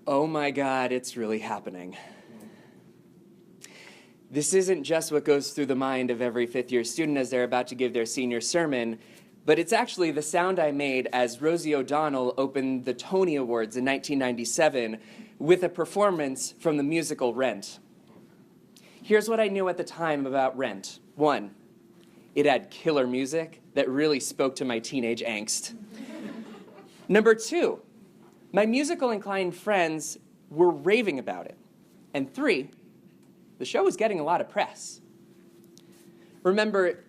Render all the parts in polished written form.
Oh my God, it's really happening. This isn't just what goes through the mind of every fifth-year student as they're about to give their senior sermon, but it's actually the sound I made as Rosie O'Donnell opened the Tony Awards in 1997 with a performance from the musical Rent. Here's what I knew at the time about Rent. 1, it had killer music that really spoke to my teenage angst. Number 2, my musical-inclined friends were raving about it. And 3, the show was getting a lot of press. Remember,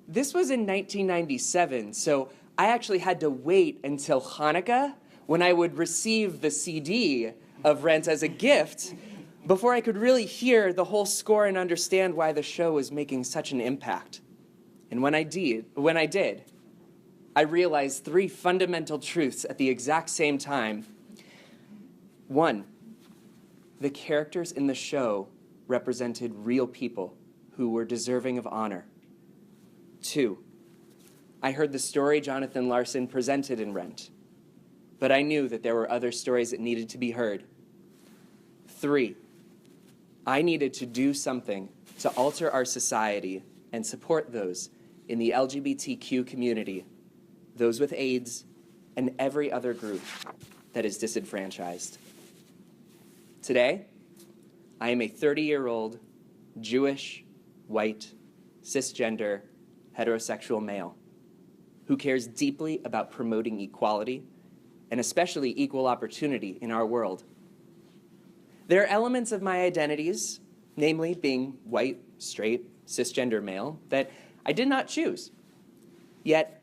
this was in 1997, so I actually had to wait until Hanukkah when I would receive the CD of Rent as a gift before I could really hear the whole score and understand why the show was making such an impact. And when I did, I realized 3 fundamental truths at the exact same time. 1, the characters in the show represented real people who were deserving of honor. 2, I heard the story Jonathan Larson presented in Rent, but I knew that there were other stories that needed to be heard. 3, I needed to do something to alter our society and support those in the LGBTQ community, those with AIDS, and every other group that is disenfranchised. Today, I am a 30-year-old Jewish, white, cisgender, heterosexual male who cares deeply about promoting equality and especially equal opportunity in our world. There are elements of my identities, namely being white, straight, cisgender male, that I did not choose. Yet,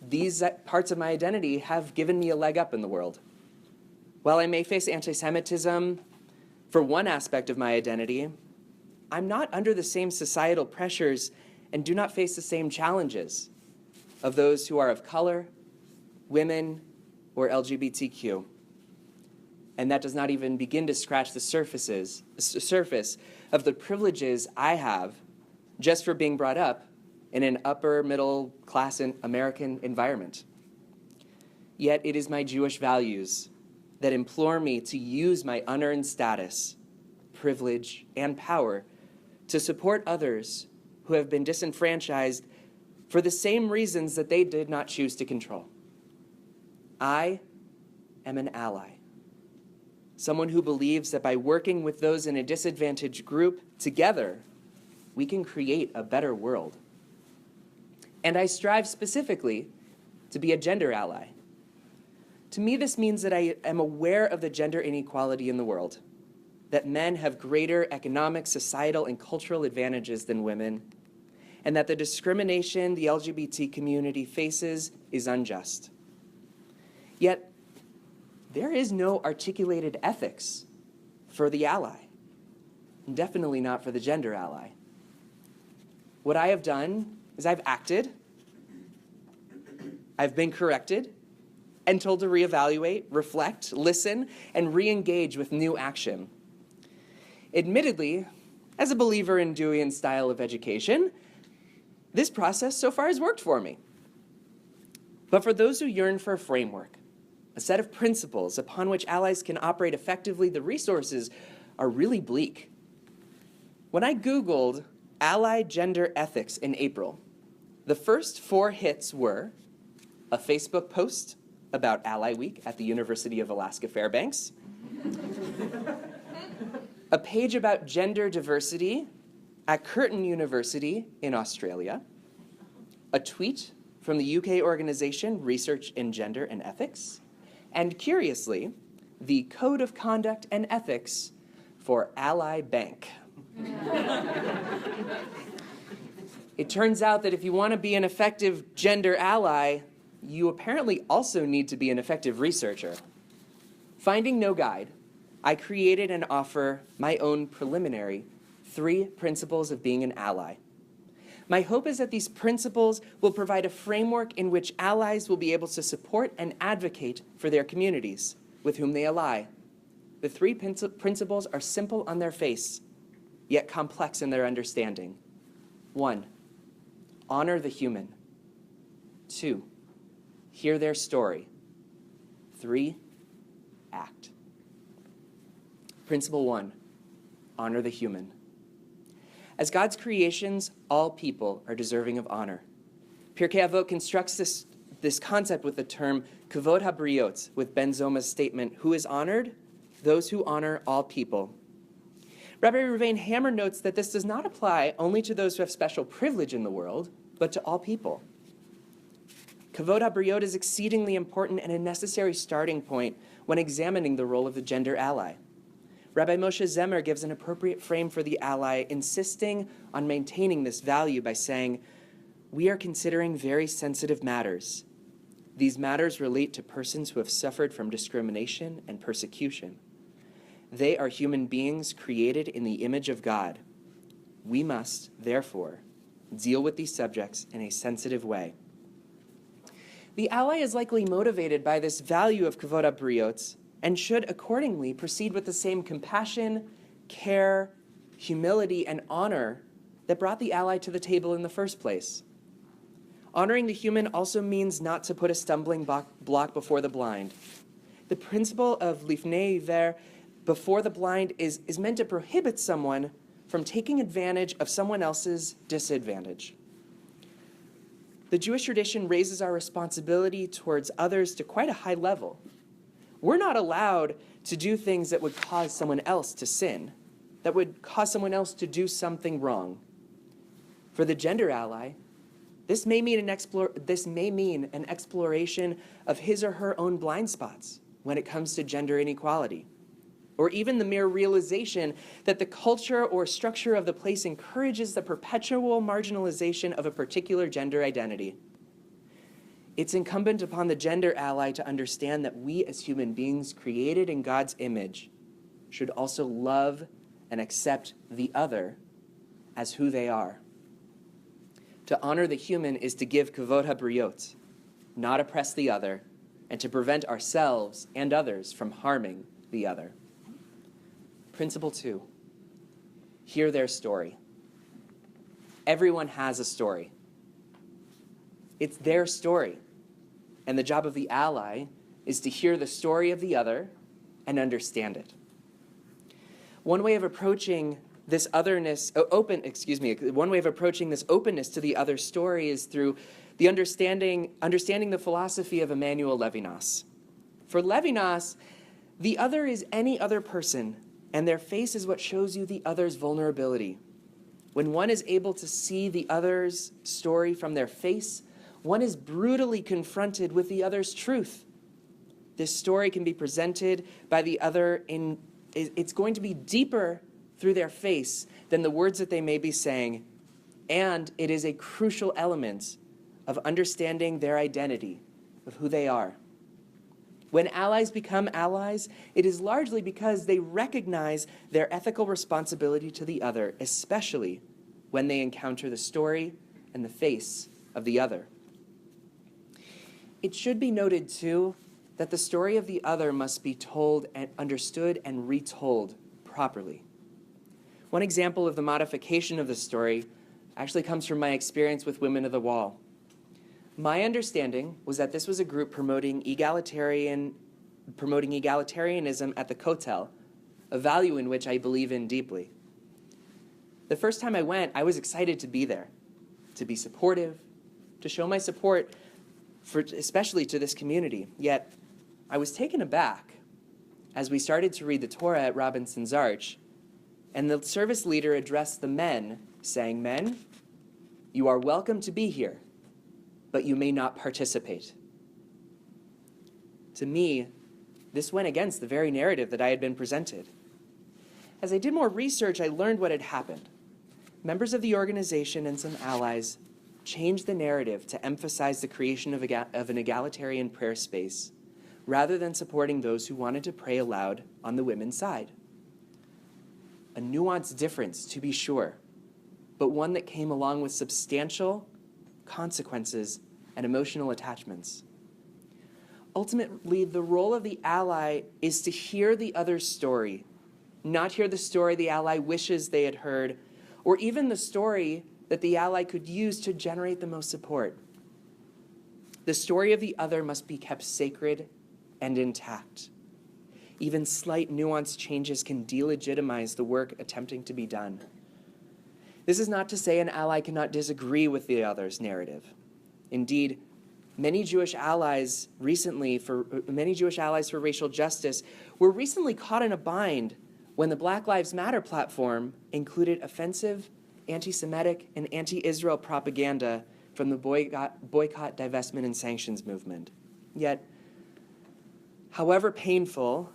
these parts of my identity have given me a leg up in the world. While I may face anti-Semitism for one aspect of my identity, I'm not under the same societal pressures and do not face the same challenges of those who are of color, women, or LGBTQ. And that does not even begin to scratch the surface of the privileges I have just for being brought up in an upper middle class American environment. Yet it is my Jewish values that implore me to use my unearned status, privilege, and power to support others who have been disenfranchised for the same reasons that they did not choose to control. I am an ally. Someone who believes that by working with those in a disadvantaged group together, we can create a better world. And I strive specifically to be a gender ally. To me, this means that I am aware of the gender inequality in the world, that men have greater economic, societal, and cultural advantages than women, and that the discrimination the LGBT community faces is unjust. Yet, there is no articulated ethics for the ally, and definitely not for the gender ally. What I have done is I've acted, I've been corrected, and told to reevaluate, reflect, listen, and re-engage with new action. Admittedly, as a believer in Deweyan style of education, this process so far has worked for me. But for those who yearn for a framework, a set of principles upon which allies can operate effectively, the resources are really bleak. When I Googled ally gender ethics in April, the first 4 hits were a Facebook post about Ally Week at the University of Alaska Fairbanks, a page about gender diversity at Curtin University in Australia, a tweet from the UK organization Research in Gender and Ethics, and curiously, the Code of Conduct and Ethics for Ally Bank. It turns out that if you want to be an effective gender ally, you apparently also need to be an effective researcher. Finding no guide, I created and offer my own preliminary 3 principles of being an ally. My hope is that these principles will provide a framework in which allies will be able to support and advocate for their communities with whom they ally. The 3 principles are simple on their face, yet complex in their understanding. 1, honor the human. 2, hear their story. 3, act. Principle 1, honor the human. As God's creations, all people are deserving of honor. Pirkei Avot constructs this concept with the term kavod habriot, with Ben Zoma's statement, who is honored? Those who honor all people. Rabbi Ruvain Hammer notes that this does not apply only to those who have special privilege in the world, but to all people. Kavod habriot is exceedingly important and a necessary starting point when examining the role of the gender ally. Rabbi Moshe Zemer gives an appropriate frame for the ally, insisting on maintaining this value by saying, we are considering very sensitive matters. These matters relate to persons who have suffered from discrimination and persecution. They are human beings created in the image of God. We must, therefore, deal with these subjects in a sensitive way. The ally is likely motivated by this value of kavod habriot and should accordingly proceed with the same compassion, care, humility, and honor that brought the ally to the table in the first place. Honoring the human also means not to put a stumbling block before the blind. The principle of lifnei iver, before the blind, is meant to prohibit someone from taking advantage of someone else's disadvantage. The Jewish tradition raises our responsibility towards others to quite a high level. We're not allowed to do things that would cause someone else to sin, that would cause someone else to do something wrong. For the gender ally, this may mean an exploration of his or her own blind spots when it comes to gender inequality, or even the mere realization that the culture or structure of the place encourages the perpetual marginalization of a particular gender identity. It's incumbent upon the gender ally to understand that we as human beings created in God's image should also love and accept the other as who they are. To honor the human is to give kavod habriot, not oppress the other, and to prevent ourselves and others from harming the other. Principle 2, hear their story. Everyone has a story. It's their story. And the job of the ally is to hear the story of the other and understand it. One way of approaching this openness to the other story is through the understanding the philosophy of Emmanuel Levinas. For Levinas, the other is any other person, and their face is what shows you the other's vulnerability. When one is able to see the other's story from their face, one is brutally confronted with the other's truth. This story can be presented by the other it's going to be deeper through their face than the words that they may be saying, and it is a crucial element of understanding their identity, of who they are. When allies become allies, it is largely because they recognize their ethical responsibility to the other, especially when they encounter the story and the face of the other. It should be noted, too, that the story of the other must be told and understood and retold properly. One example of the modification of the story actually comes from my experience with Women of the Wall. My understanding was that this was a group promoting egalitarianism at the Kotel, a value in which I believe in deeply. The first time I went, I was excited to be there, to be supportive, to show my support especially to this community. Yet, I was taken aback as we started to read the Torah at Robinson's Arch, and the service leader addressed the men, saying, "Men, you are welcome to be here, but you may not participate." To me, this went against the very narrative that I had been presented. As I did more research, I learned what had happened. Members of the organization and some allies changed the narrative to emphasize the creation of an egalitarian prayer space, rather than supporting those who wanted to pray aloud on the women's side. A nuanced difference, to be sure, but one that came along with substantial consequences and emotional attachments. Ultimately, the role of the ally is to hear the other's story, not hear the story the ally wishes they had heard, or even the story that the ally could use to generate the most support. The story of the other must be kept sacred and intact. Even slight nuanced changes can delegitimize the work attempting to be done. This is not to say an ally cannot disagree with the other's narrative. Indeed, many Jewish allies for racial justice were recently caught in a bind when the Black Lives Matter platform included offensive, anti-Semitic, and anti-Israel propaganda from the boycott, divestment, and sanctions movement. Yet, however painful,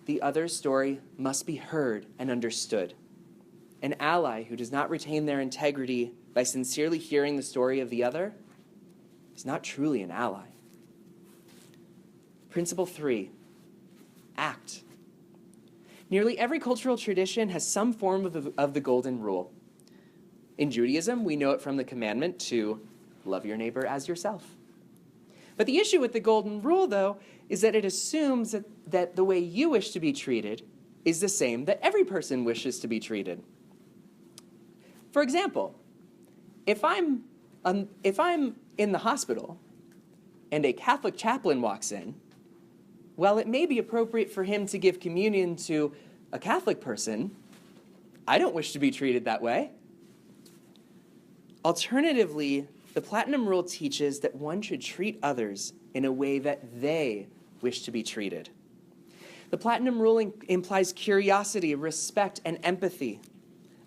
the other's story must be heard and understood. An ally who does not retain their integrity by sincerely hearing the story of the other is not truly an ally. Principle 3, act. Nearly every cultural tradition has some form of the golden rule. In Judaism, we know it from the commandment to love your neighbor as yourself. But the issue with the golden rule, though, is that it assumes that the way you wish to be treated is the same that every person wishes to be treated. For example, if I'm in the hospital and a Catholic chaplain walks in, while it may be appropriate for him to give communion to a Catholic person, I don't wish to be treated that way. Alternatively, the Platinum Rule teaches that one should treat others in a way that they wish to be treated. The Platinum Rule implies curiosity, respect, and empathy.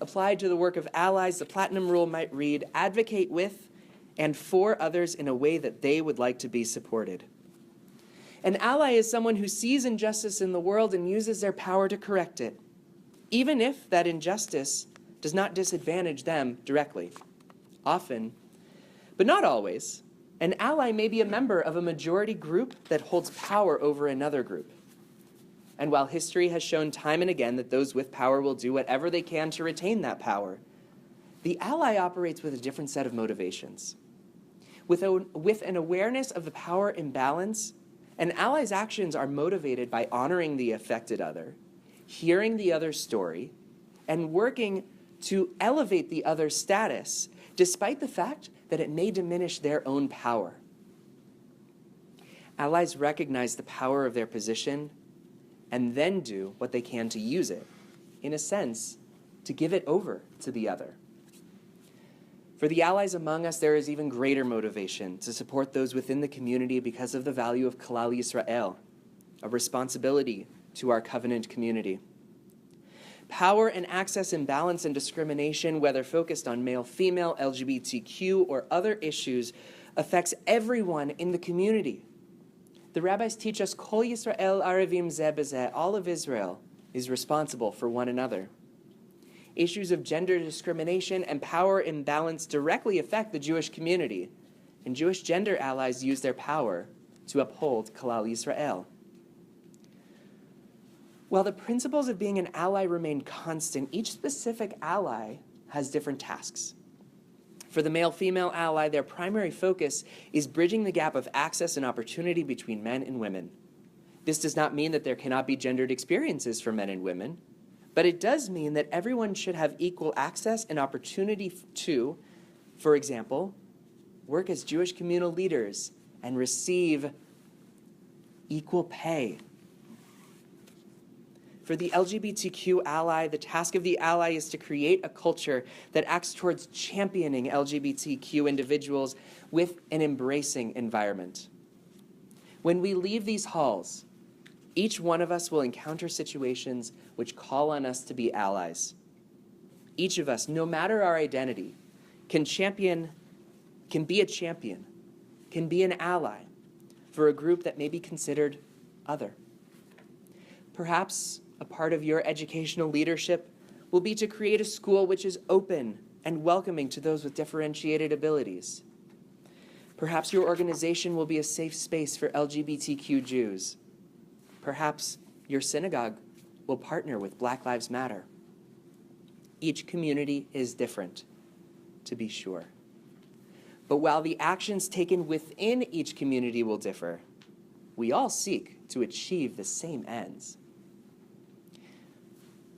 Applied to the work of allies, the Platinum Rule might read, advocate with and for others in a way that they would like to be supported. An ally is someone who sees injustice in the world and uses their power to correct it, even if that injustice does not disadvantage them directly. Often, but not always, an ally may be a member of a majority group that holds power over another group. And while history has shown time and again that those with power will do whatever they can to retain that power, the ally operates with a different set of motivations. With an awareness of the power imbalance, an ally's actions are motivated by honoring the affected other, hearing the other's story, and working to elevate the other's status, despite the fact that it may diminish their own power. Allies recognize the power of their position and then do what they can to use it, in a sense, to give it over to the other. For the allies among us, there is even greater motivation to support those within the community because of the value of Kalal Yisrael, a responsibility to our covenant community. Power and access imbalance and discrimination, whether focused on male, female, LGBTQ, or other issues, affects everyone in the community. The rabbis teach us, Kol Yisrael Arevim Zeh B'Zeh, all of Israel is responsible for one another. Issues of gender discrimination and power imbalance directly affect the Jewish community, and Jewish gender allies use their power to uphold Kalal Yisrael. While the principles of being an ally remain constant, each specific ally has different tasks. For the male-female ally, their primary focus is bridging the gap of access and opportunity between men and women. This does not mean that there cannot be gendered experiences for men and women, but it does mean that everyone should have equal access and opportunity to, for example, work as Jewish communal leaders and receive equal pay. For the LGBTQ ally, the task of the ally is to create a culture that acts towards championing LGBTQ individuals with an embracing environment. When we leave these halls, each one of us will encounter situations which call on us to be allies. Each of us, no matter our identity, can be a champion, can be an ally for a group that may be considered other. Perhaps a part of your educational leadership will be to create a school which is open and welcoming to those with differentiated abilities. Perhaps your organization will be a safe space for LGBTQ Jews. Perhaps your synagogue will partner with Black Lives Matter. Each community is different, to be sure. But while the actions taken within each community will differ, we all seek to achieve the same ends.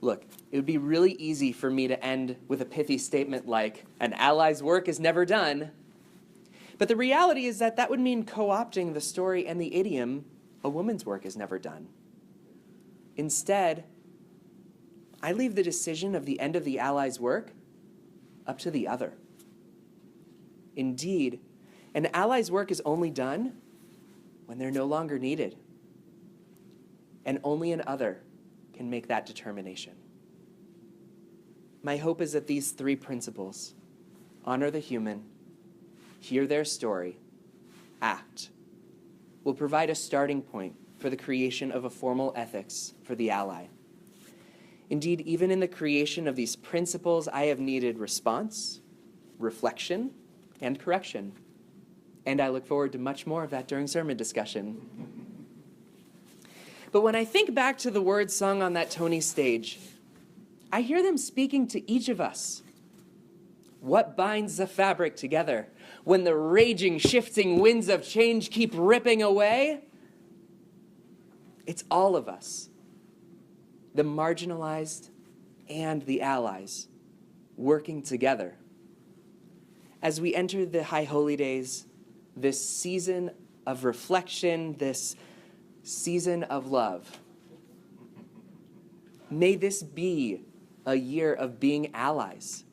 Look, it would be really easy for me to end with a pithy statement like, an ally's work is never done. But the reality is that would mean co-opting the story and the idiom, a woman's work is never done. Instead, I leave the decision of the end of the Allies' work up to the other. Indeed, an ally's work is only done when they're no longer needed. And only an other can make that determination. My hope is that these three principles, honor the human, hear their story, act, will provide a starting point for the creation of a formal ethics for the ally. Indeed, even in the creation of these principles, I have needed response, reflection, and correction. And I look forward to much more of that during sermon discussion. But when I think back to the words sung on that Tony stage, I hear them speaking to each of us. What binds the fabric together when the raging, shifting winds of change keep ripping away? It's all of us, the marginalized and the allies, working together. As we enter the High Holy Days, this season of reflection, this season of love, may this be a year of being allies.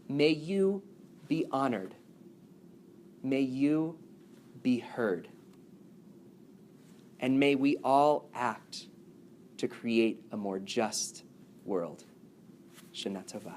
May you be honored. May you be heard. And may we all act to create a more just world. Shana Tova.